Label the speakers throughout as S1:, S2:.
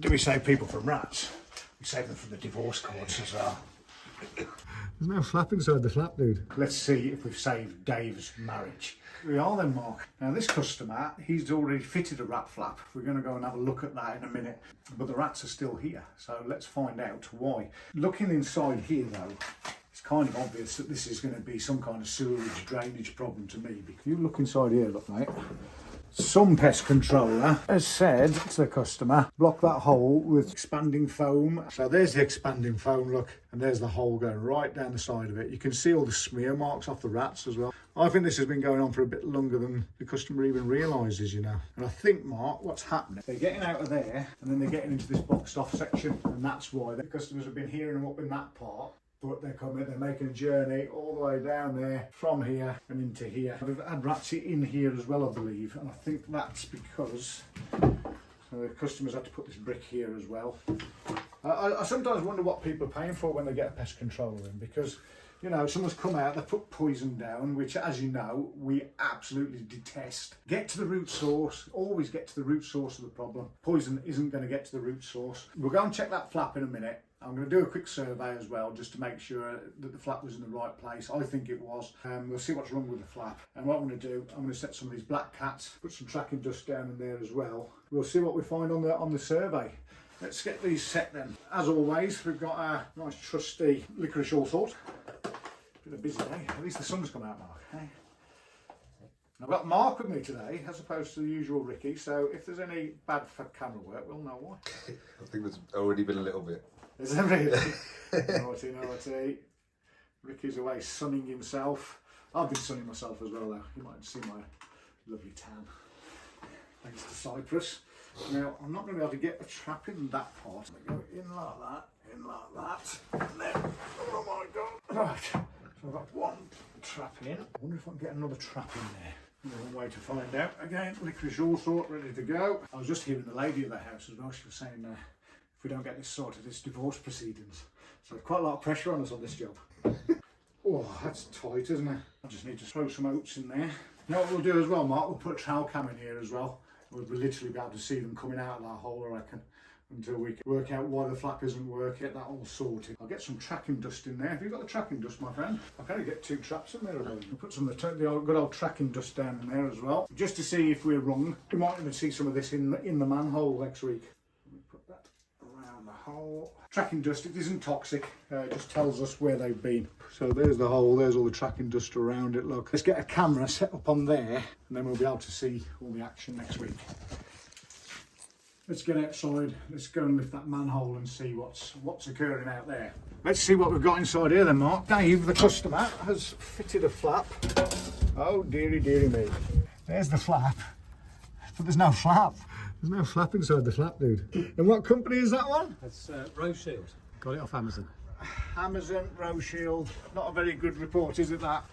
S1: Do we save people from rats? We save them from the divorce courts as well.
S2: There's no flap inside the flap, dude.
S1: Let's see if we've saved Dave's marriage. We are then, Mark. Now this customer, he's already fitted a rat flap. We're going to go and have a look at that in a minute. But the rats are still here, so let's find out why. Looking inside here though, it's kind of obvious that this is going to be some kind of sewerage drainage problem to me. Because you look inside here, look mate. Some pest controller has said to the customer, block that hole with expanding foam. So there's the expanding foam, look, and there's the hole going right down the side of it. You can see all the smear marks off the rats as well. I think this has been going on for a bit longer than the customer even realises, you know. And I think, Mark, what's happening, they're getting out of there and then they're getting into this boxed off section, and that's why the customers have been hearing them up in that part. But they're coming, they're making a journey all the way down there, from here and into here. We've had rats in here as well, I believe, and I think that's because the customers had to put this brick here as well. I sometimes wonder what people are paying for when they get a pest controller in, because, you know, someone's come out, they've put poison down, which, as you know, we absolutely detest. Get to the root source, always get to the root source of the problem. Poison isn't going to get to the root source. We'll go and check that flap in a minute. I'm going to do a quick survey as well, just to make sure that the flap was in the right place. I think it was. We'll see what's wrong with the flap. And what I'm going to do, I'm going to set some of these black cats, put some tracking dust down in there as well. We'll see what we find on the survey. Let's get these set then. As always, we've got our nice trusty licorice all sort. Been a busy day. At least the sun's come out, Mark. Eh? I've got Mark with me today, as opposed to the usual Ricky. So if there's any bad for camera work, we'll know why.
S3: I think there's already been a little bit.
S1: Is there really? Naughty. Ricky's away sunning himself. I've been sunning myself as well though. You might see my lovely tan. Thanks to Cyprus. Now, I'm not going to be able to get a trap in that part. I'm going to go in like that, and then, oh my God. Right, so I've got one trap in. I wonder if I can get another trap in there. One way to find out. Again, licorice all sort, ready to go. I was just hearing the lady of the house as well. She was saying, if we don't get this sorted, it's divorce proceedings. So quite a lot of pressure on us on this job. Oh, that's tight, isn't it? I just need to throw some oats in there. You know what we'll do as well, Mark? We'll put a trowel cam in here as well. We'll literally be able to see them coming out of that hole, I reckon, until we can work out why the flap isn't working. Get that all sorted. I'll get some tracking dust in there. Have you got the tracking dust, my friend? I can only get 2 traps in there. I'll put some of the good old tracking dust down in there as well, just to see if we're wrong. We might even see some of this in the manhole next week. Hole. Tracking dust, it isn't toxic, it just tells us where they've been. So there's the hole, there's all the tracking dust around it, look. Let's get a camera set up on there and then we'll be able to see all the action next week. Let's get outside, let's go and lift that manhole and see what's occurring out there. Let's see what we've got inside here then, Mark. Dave, the customer, has fitted a flap. Oh dearie me. There's the flap, but there's no flap. There's no flap inside the flap, dude. And what company is that one?
S2: That's Rose Shield. Got it off Amazon.
S1: Amazon, Rose Shield. Not a very good report, is it, that?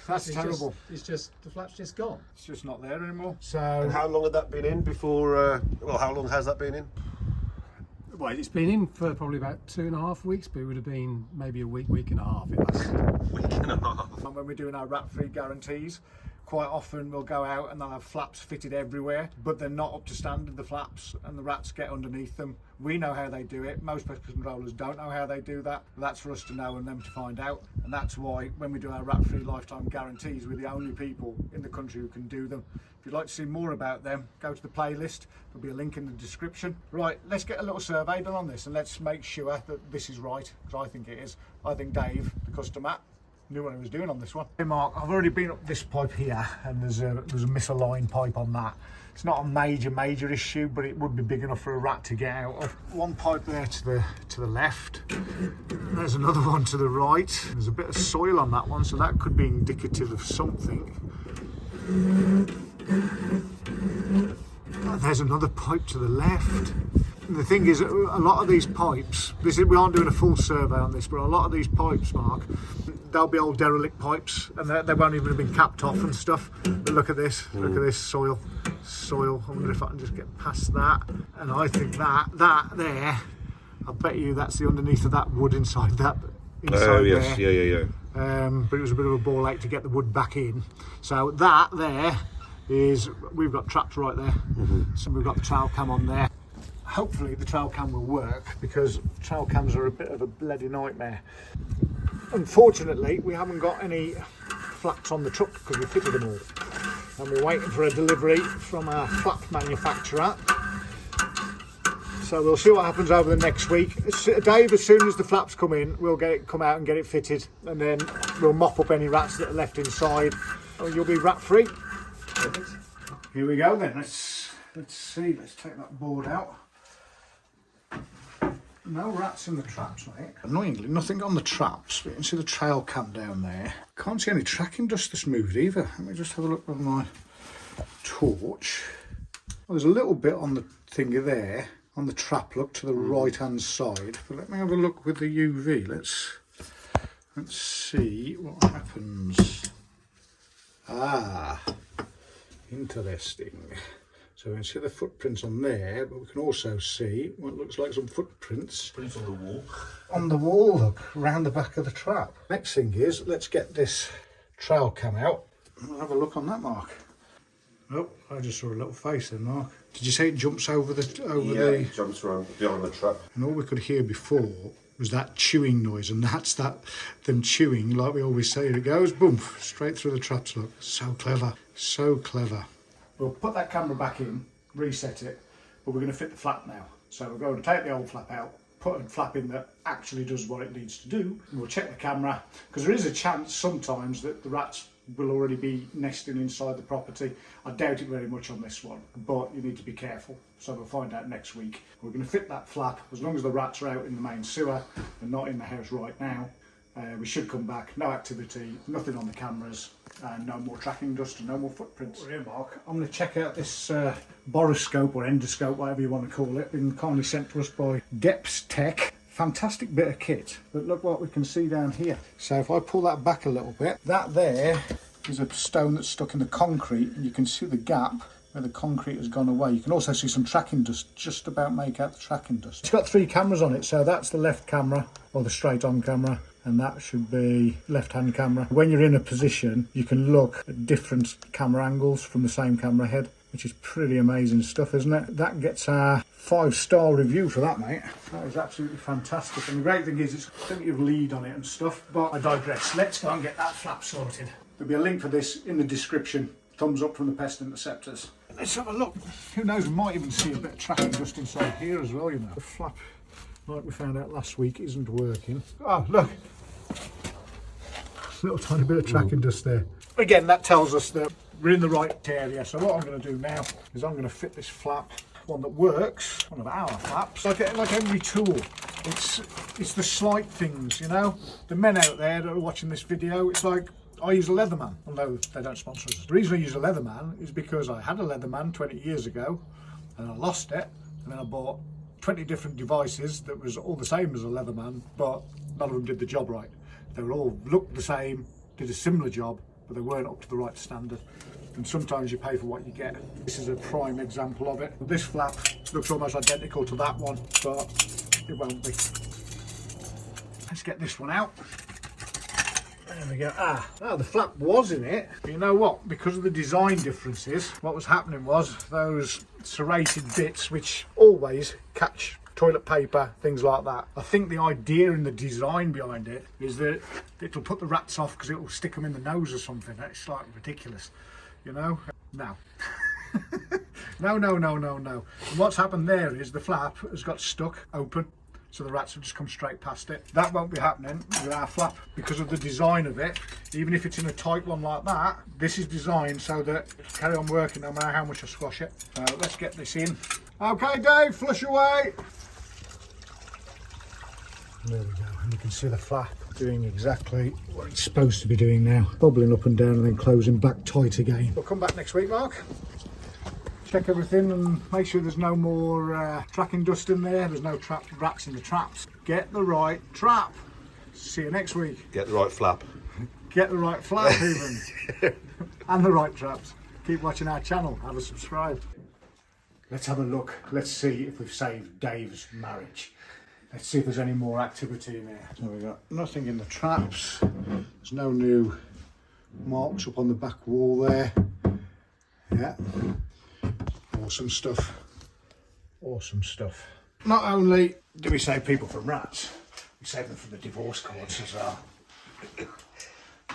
S1: That's terrible.
S2: The flap's just gone.
S1: It's just not there anymore. So.
S3: And how long had that been in before, well, how long has that been in?
S2: Well, it's been in for probably about 2.5 weeks, but it would have been maybe a week and a half. It lasted.
S3: Week and a half.
S1: And when we're doing our rat-free guarantees, quite often we'll go out and they'll have flaps fitted everywhere, but they're not up to standard, the flaps, and the rats get underneath them. We know how they do it. Most pest controllers don't know how they do that. That's for us to know and them to find out. And that's why when we do our rat-free lifetime guarantees, we're the only people in the country who can do them. If you'd like to see more about them, go to the playlist. There'll be a link in the description. Right, let's get a little survey done on this and let's make sure that this is right, because I think it is. I think Dave, the customer, knew what he was doing on this one. Hey Mark, I've already been up this pipe here and there's a misaligned pipe on that. It's not a major issue, but it would be big enough for a rat to get out of. One pipe there to the left. There's another one to the right. There's a bit of soil on that one, so that could be indicative of something. There's another pipe to the left. And the thing is, a lot of these pipes, we aren't doing a full survey on this, but a lot of these pipes, Mark, they'll be old derelict pipes and they won't even have been capped off and stuff. But look at this, look at this soil. I wonder if I can just get past that. And I think that there, I bet you that's the underneath of that wood inside that.
S3: Oh yes,
S1: there.
S3: yeah.
S1: But it was a bit of a ball ache to get the wood back in. So that there is, we've got traps right there. So we've got the trail cam on there. hopefully the trail cam will work, because trail cams are a bit of a bloody nightmare. Unfortunately, we haven't got any flaps on the truck because we fitted them all. And we're waiting for a delivery from our flap manufacturer. So we'll see what happens over the next week. Dave, as soon as the flaps come in, we'll come out and get it fitted, and then we'll mop up any rats that are left inside. And you'll be rat free. Perfect. Here we go then. Let's see. Let's take that board out. No rats in the traps, mate. Annoyingly, nothing on the traps, but you can see the trail cam down there. Can't see any tracking dust that's moved either. Let me just have a look with my torch. Well, there's a little bit on the thingy there, on the trap look to the right hand side. But let me have a look with the UV. Let's see what happens. Ah, interesting. So we can see the footprints on there, but we can also see what looks like some footprints.
S3: Prints on the wall.
S1: On the wall, look, round the back of the trap. Next thing is, let's get this trail cam out. I'll have a look on that, Mark. Oh, I just saw a little face there, Mark. Did you say it jumps over the...
S3: It jumps around behind the trap.
S1: And all we could hear before was that chewing noise, and that's them chewing, like we always say. It goes, boom, straight through the traps, look. So clever, so clever. We'll put that camera back in, reset it, but we're going to fit the flap now. So we're going to take the old flap out, put a flap in that actually does what it needs to do, and we'll check the camera, because there is a chance sometimes that the rats will already be nesting inside the property. I doubt it very much on this one, but you need to be careful. So we'll find out next week. We're going to fit that flap, as long as the rats are out in the main sewer and not in the house right now. We should come back, no activity, nothing on the cameras, and no more tracking dust and no more footprints. We're here, Mark. I'm going to check out this Borescope or Endoscope, whatever you want to call it. Been kindly sent to us by DEPSTECH. Fantastic bit of kit, but look what we can see down here. So if I pull that back a little bit, that there is a stone that's stuck in the concrete, and you can see the gap where the concrete has gone away. You can also see some tracking dust, just about make out the tracking dust. It's got 3 cameras on it, so that's the left camera, or the straight on camera, and that should be left hand camera. When you're in a position, you can look at different camera angles from the same camera head, which is pretty amazing stuff, isn't it? That gets our 5-star review for that, mate. That is absolutely fantastic. And the great thing is it's got plenty of lead on it and stuff, but I digress. Let's go and get that flap sorted. There'll be a link for this in the description. Thumbs up from the Pest interceptors. Let's have a look. Who knows, we might even see a bit of tracking dust inside here as well, you know. The flap, like we found out last week, isn't working. Oh, look. Little tiny bit of tracking dust there. Again, that tells us that we're in the right area. So what I'm going to do now is I'm going to fit this flap, one that works, one of our flaps, like every tool. It's the slight things, you know. The men out there that are watching this video, it's like I use a Leatherman, although they don't sponsor us. The reason I use a Leatherman is because I had a Leatherman 20 years ago, and I lost it, and then I bought 20 different devices that was all the same as a Leatherman, but none of them did the job right. They were all looked the same, did a similar job, but they weren't up to the right standard. And sometimes you pay for what you get. This is a prime example of it. But this flap looks almost identical to that one, but it won't be. Let's get this one out. There we go. The flap was in it. But you know what? Because of the design differences, what was happening was those serrated bits, which always catch toilet paper, things like that. I think the idea and the design behind it is that it'll put the rats off because it will stick them in the nose or something. It's like ridiculous, you know? No. No. And what's happened there is the flap has got stuck open, so the rats have just come straight past it. That won't be happening with our flap because of the design of it. Even if it's in a tight one like that, this is designed so that it'll carry on working no matter how much I squash it. So let's get this in. Okay, Dave, flush away. There we go, and you can see the flap doing exactly what it's supposed to be doing now. Bubbling up and down and then closing back tight again. We'll come back next week, Mark. Check everything and make sure there's no more tracking dust in there. There's no rats in the traps. Get the right trap. See you next week.
S3: Get the right flap.
S1: Get the right flap even. And the right traps. Keep watching our channel. Have a subscribe. Let's have a look. Let's see if we've saved Dave's marriage. Let's see if there's any more activity in here. So we've got nothing in the traps. There's no new marks up on the back wall there. Yeah. Awesome stuff. Awesome stuff. Not only do we save people from rats, we save them from the divorce courts as well.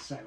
S1: So